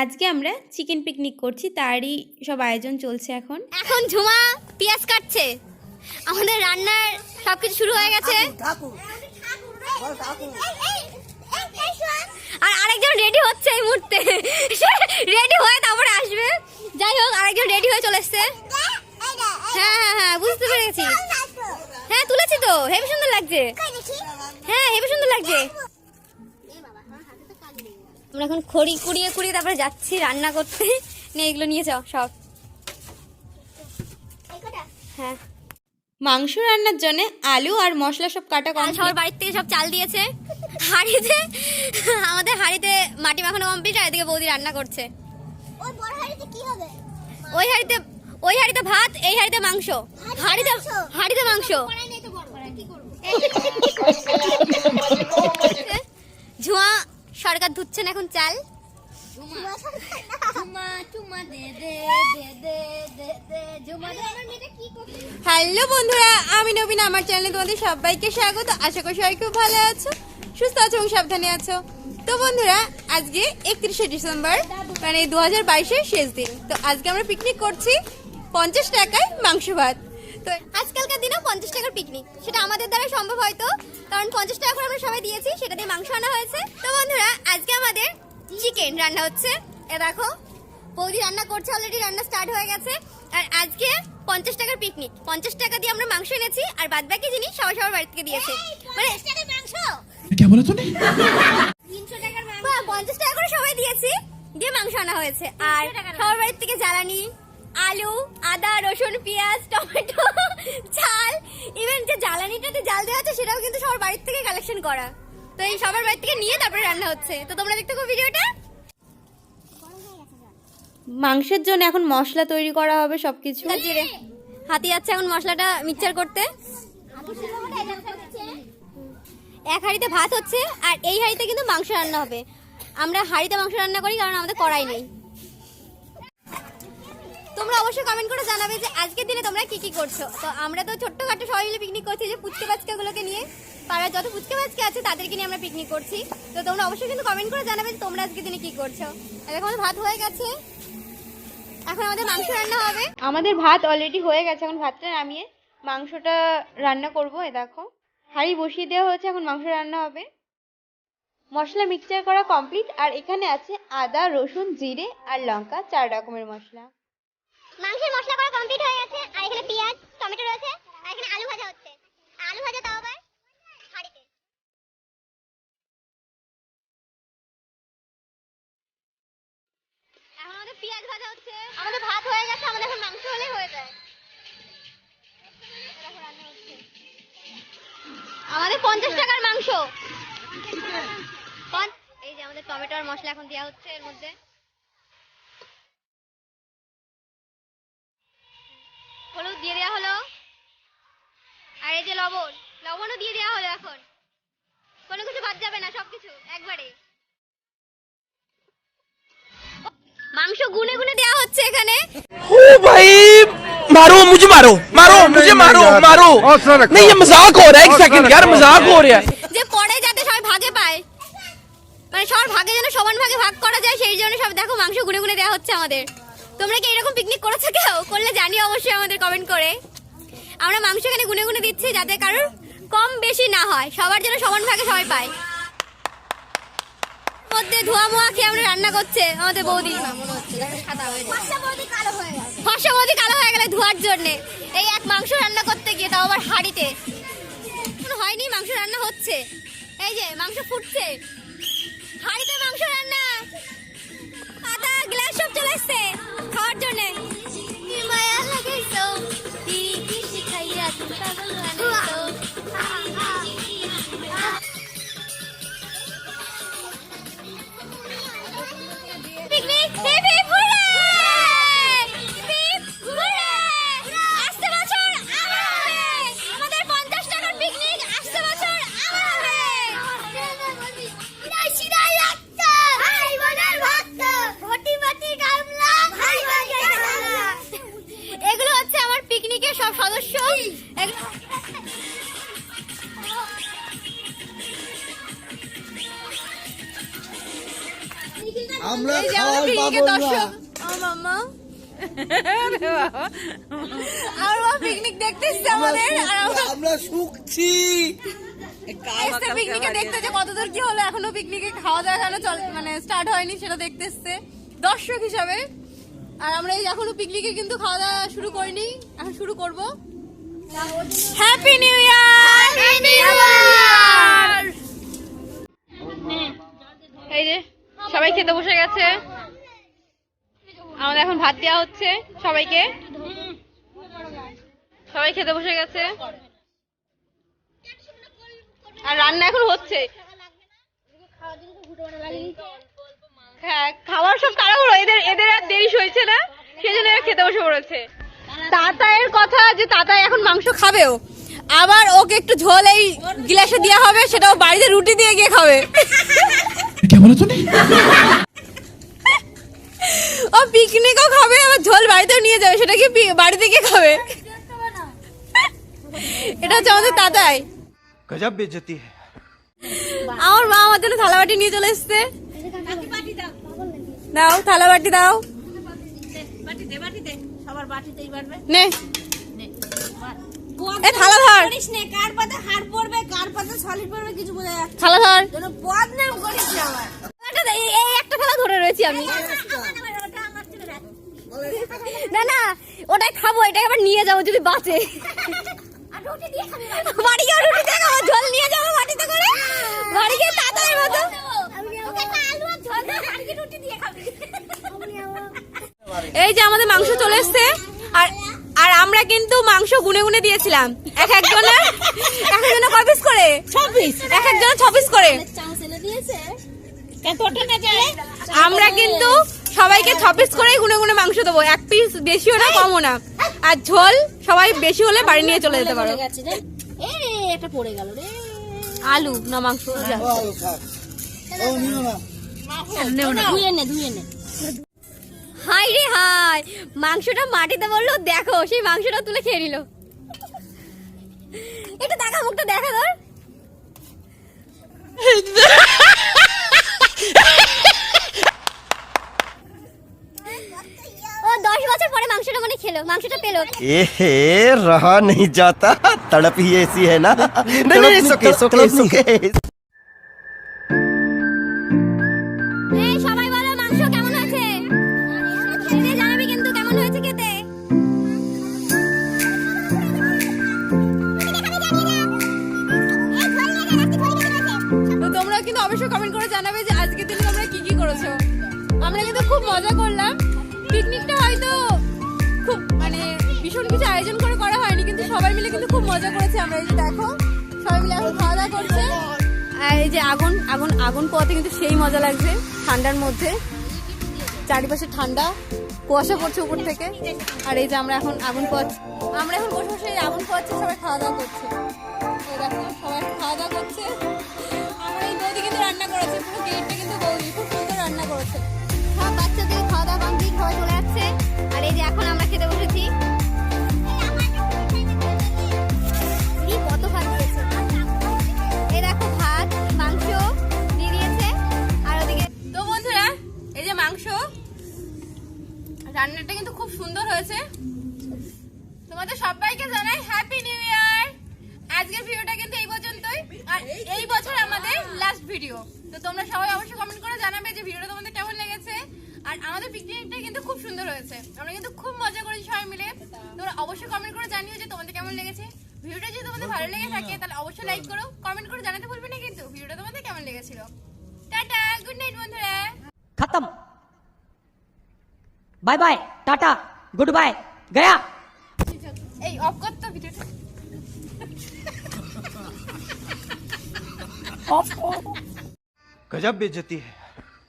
আজকে আমরা chicken picnic করছি, তারই সব আয়োজন চলছে। এখন ঝুমা পেঁয়াজ কাটছে। আমাদের রান্নার সবকিছু শুরু হয়ে গেছে আর আরেকজন রেডি হচ্ছে এই মুহূর্তে। রেডি হয়ে তারপরে আসবে। যাই হোক, আরেকজন রেডি হয়ে চলে এসছে। হ্যাঁ হ্যাঁ হ্যাঁ, বুঝতে পেরেছি। হ্যাঁ তুলেছি তো, হেবি সুন্দর লাগছে। হ্যাঁ হেবি সুন্দর লাগছে। আমরা এখন খড়ি কুড়িয়ে কুড়িয়ে তারপরে যাচ্ছি রান্না করতে। নিয়ে এগুলো নিয়ে যাও সব। হ্যাঁ, মাংস রান্নার জন্য আলু আর মশলা সব কাটা কমপ্লিট। সবার বাড়ির থেকে সব চাল দিয়েছে হাঁড়িতে। আমাদের হাঁড়িতে মাটি মাখানো কমপ্লিট, আর এদিকে বৌদি রান্না করছে। ওই হাঁড়িতে ভাত, এই হাঁড়িতে মাংস। হাঁড়িতে মাংস। ঝুমা সরকার ধুচ্ছেন এখন চাল। হ্যালো বন্ধুরা, আমি নবীন, আমার চ্যানেলে তোমাদের সবাইকে স্বাগত। আশা করি সবাই খুব ভালো আছো, সুস্থ আছো এবং সাবধানে আছো। তো বন্ধুরা, আজকে 31শে ডিসেম্বর, মানে 2022-এর শেষ দিন। তো আজকে আমরা পিকনিক করছি 50 টাকায় মাংস ভাত। তো আজকালকার দিনেও 50 টাকার পিকনিক, সেটা আমাদের দ্বারা সম্ভব হয়তো, কারণ 50 টাকা করে আমরা সবাই দিয়েছি, সেটা দিয়ে মাংস আনা হয়েছে। তো বন্ধুরা, আজকে আমাদের চিকেন রান্না হচ্ছে। এ দেখো, বৌদি রান্না করছে, অলরেডি রান্না স্টার্ট হয়ে গেছে। আর আজকে 50 টাকার পিকনিক, 50 টাকা দিয়ে আমরা মাংস এনেছি, আর বাদ বাকি জিনিস সবাই সবার বাড়ি থেকে দিয়েছে। মানে 50 টাকার মাংস, क्या बोला तूने? 300 টাকার মাংস, 50 টাকা করে সবাই দিয়েছি, দিয়ে মাংস আনা হয়েছে। আর সবার বাড়ি থেকে জ্বালানি, আলু, আদা, রসুন, পেঁয়াজ, টমেটো, চাল, ইভেন যে জ্বালানিটাতে জাল দেওয়া আছে সেটাও কিন্তু সবার বাড়ির থেকে কালেকশন করা। তো এই সবার বাড়ি থেকে নিয়ে তারপরে রান্না হচ্ছে। তো তোমরা দেখতে পাবো ভিডিওটা। মাংসের জন্য এখন মশলা তৈরি করা হবে সবকিছু। হাতি যাচ্ছে এখন মশলাটা মিক্সচার করতে। এক হাঁড়িতে ভাত হচ্ছে, আর এই হাঁড়িতে কিন্তু মাংস রান্না হবে। আমরা হাঁড়িতে মাংস রান্না করি কারণ আমাদের কড়াই নেই। তোমরা অবশ্যই কমেন্ট করে জানাবে যে আজকের দিনে তোমরা কি কি করছো। তো আমরা তো ছোট্টখাটো সবাই মিলে পিকনিক করছি, যে পুচকে বাচ্চাগুলোকে নিয়ে, পাড়ার যত পুচকে বাচ্চা আছে তাদেরকে নিয়ে আমরা পিকনিক করছি। তো তোমরা অবশ্যই কিন্তু কমেন্ট করে জানাবে যে তোমরা আজকের দিনে কি করছো। এখন আমাদের ভাত হয়ে গেছে, এখন আমাদের মাংস রান্না হবে। আমাদের ভাত অলরেডি হয়ে গেছে, এখন ভাতটা নামিয়ে মাংসটা রান্না করবো। এ দেখো, হাঁড়ি বসিয়ে দেওয়া হয়েছে, এখন মাংস রান্না হবে। মশলা মিক্সচার করা কমপ্লিট, আর এখানে আছে আদা, রসুন, জিরে আর লঙ্কা, 4 রকমের মশলা। মাংসের মশলা করা কমপ্লিট হয়ে গেছে, আর এখানে পেঁয়াজ, টমেটো রয়েছে, আর এখানে আলু ভাজা হচ্ছে। আলু ভাজা তাও আবার হাঁড়িতে। এখন আমাদের পেঁয়াজ ভাজা হচ্ছে। আমাদের ভাত হয়ে গেছে, আমাদের এখন মাংস হলেই হয়ে যায়। দেখো রান্না হচ্ছে আমাদের 50 টাকার মাংস। এই যে আমাদের টমেটো আর মশলা এখন দেওয়া হচ্ছে এর মধ্যে। হলুদ দিয়ে দেওয়া হলো, আর এই যে লবণও দিয়ে দেওয়া হলো। এখন কোনো কিছু বাদ যাবে না, সবকিছু একবারে। মাংস গুনে গুনে দেওয়া হচ্ছে এখানে। ओ भाई मारो मुझे, मारो मारो मुझे, मारो मारो। नहीं ये मजाक हो रहा है, एक सेकंड यार, मजाक हो रहा है। যে পরে যাতে সবাই ভাগে পায়, মানে সবার ভাগে যেন সমান ভাগে ভাগ করা যায়, সেই জন্য সব দেখো মাংস গুনে গুনে দেওয়া হচ্ছে আমাদের। তোমরা কি এরকম পিকনিক করেছো? কেউ করলে জানিও অবশ্যই আমাদের কমেন্ট করে। আমরা মাংস এখানে গুনে গুনে দিচ্ছি যাতে কারোর কম বেশি না হয়, সবার যেন সমান ভাগে সবাই পায়। মধ্যে ধোয়া মোয়া খেয়ে আমরা রান্না করছে আমাদের বৌদি। ফর্সা বৌদি কালো হয়ে গেলে ধোয়ার জন্য, এই এক মাংস রান্না করতে গিয়ে, তাও আবার হাঁড়িতে। হয়নি, মাংস রান্না হচ্ছে। এই যে মাংস ফুটছে, হাঁড়িতে মাংস রান্না। আদা গ্লাস সব চলে এসছে খাওয়ার জন্য। পিকনিক আসছে বছর আমাদের 50 টাকার পিকনিক আসছে বছর আমাদের। এই যে আমাদের পিকনিকের দর্শক আমার মাম্মা আর ও পিকনিক দেখতে এসছে আমাদের আর আমরা শুকছি এসছে পিকনিকে দেখতে যে কতদূর কি হলো এখনো পিকনিকে খাওয়া দাওয়া এখনো মানে স্টার্ট হয়নি সেটা দেখতে এসছে দর্শক হিসাবে আর আমরা এই এখনো পিকনিকে কিন্তু খাওয়া দাওয়া শুরু করিনি এখন শুরু করব হ্যাপি নিউ ইয়ার এই যে সবাই খেতে বসে গেছে আমাদের এখন ভাত দেওয়া হচ্ছে সবাইকে সবাই খেতে বসে গেছে আর রান্না এখন হচ্ছে হ্যাঁ খাবার সব তাড়াহুড়ো এদের আর দেরি হয়েছে না সেজন্য এরা খেতে বসে পড়েছে তাতায়ের কথা যে তাতাই এখন মাংস খাবেও আবার ওকে একটু ঝোল এই গ্লাসে দেওয়া হবে সেটাও বাড়িতে রুটি দিয়ে গিয়ে খাবে ও পিকনিকও খাবে আবার ঝোল বাড়িতেও নিয়ে যাবে সেটা কি বাড়িতে গিয়ে খাবে এটা হচ্ছে আমাদের তাতাই गजब बेइज्जती है আমার মা আমার জন্য থালা বাটি নিয়ে চলে এসছে দাও থালা বাটি দাও নে এ থালা ধর কার পাতে হাড় পড়বে কার পাতে সলিড পড়বে কিছু বোঝা যাচ্ছে থালা ধর না বদনাম করিস আমার এই একটা থালা ধরে রয়েছি আমি না না ওটাই খাবো এটাকে আবার নিয়ে যাবো যদি বাঁচে বাড়ি গিয়ে রুটি দিয়ে খাবো ঝোল নিয়ে যাবো বাটিতে করে বাড়ি গিয়ে তাড়াতাড়ি মতো এই যে আমাদের মাংস চলে এসছে আর আর আমরা কিন্তু মাংস গুনে গুনে দিয়েছিলাম এক একজনের কয় পিস করে 26 এক একজনের 6 পিস করে আমরা কিন্তু সবাইকে 6 পিস করেই গুনে গুনে মাংস দেবো এক পিস বেশিও না কমও না আর ঝোল সবাই বেশি হলে বাড়ি নিয়ে চলে যেতে পারো এটা পড়ে গেল রে আলু না মাংস ধুয়ে নে হাই রে হাই মাংসটা মাটিতে বললো দেখো সেই মাংসটা তুলে খেয়ে নিল এটা দেখা মুখটা দেখা ধর ও 10 বছর পরে মাংসটা মনে খেলো মাংসটা পেলো रहा नहीं जाता तड़प ही ऐसी है ना नहीं सुके এই সবাই বলো মাংস কেমন হয়েছে খেতে জানাবি কিন্তু কেমন হয়েছে খেতে তো তোমরা কিন্তু অবশ্যই কমেন্ট করে জানাবে যে আজকের দিনে তোমরা কি কি করেছো আমরা কিন্তু খুব মজা করলাম পিকনিকটা হয়তো খুব মানে ভীষণ কিছু আয়োজন করে করা হয়নি কিন্তু সবাই মিলে কিন্তু খুব মজা করেছে আমরা এই যে দেখো সবাই মিলে এখন খাওয়া দাওয়া করছে আর এই যে আগুন পোয়াতে কিন্তু সেই মজা লাগছে ঠান্ডার মধ্যে চারিপাশে ঠান্ডা কুয়াশা পড়ছে উপর থেকে আর এই যে আমরা এখন আমরা এখন বসে বসে আগুন পোয়াচ্ছি সবাই খাওয়া দাওয়া করছে এই দেখো সবাই খাওয়া দাওয়া করছে আমরা এই বৌদি কিন্তু রান্না করেছে পুরো গেটটা কিন্তু বৌদি খুব সুন্দর রান্না করেছে সব বাচ্চাদের খাওয়া দাওয়া কমপ্লিট সবাই চলে যাচ্ছে আর এই যে এখন আমরা খেতে বসেছি কত ভাত দিয়েছে এই দেখো ভাত মাংস দিয়ে দিয়েছে আর ওদিকে তো বন্ধুরা এই যে মাংস রান্নাটা কিন্তু খুব সুন্দর হয়েছে তোমাদের সবাইকে জানাই হ্যাপি নিউ ইয়ার আজকের ভিডিওটা কিন্তু এই পর্যন্তই আর এই বছর আমাদের লাস্ট ভিডিও তো তোমরা সবাই অবশ্যই কমেন্ট করে জানাবে যে ভিডিওটা তোমাদের কেমন লেগেছে আর আমাদের পিকনিকটা কিন্তু খুব সুন্দর হয়েছে আমরা কিন্তু খুব মজা করেছি সবাই মিলে তোমরা অবশ্যই কমেন্ট করে জানিও যে তোমাদের কেমন লেগেছে ভিডিওটা যদি তোমাদের ভালো লেগে থাকে তাহলে অবশ্যই লাইক করো কমেন্ট করে জানাতে ভুলবে না কিন্তু ভিডিওটা তোমাদের কেমন লেগেছিল টাটা গুড নাইট বন্ধুরা खत्म bye bye tata good bye गया এই অফ কর তো ভিডিওটা गजब बेइज्जती है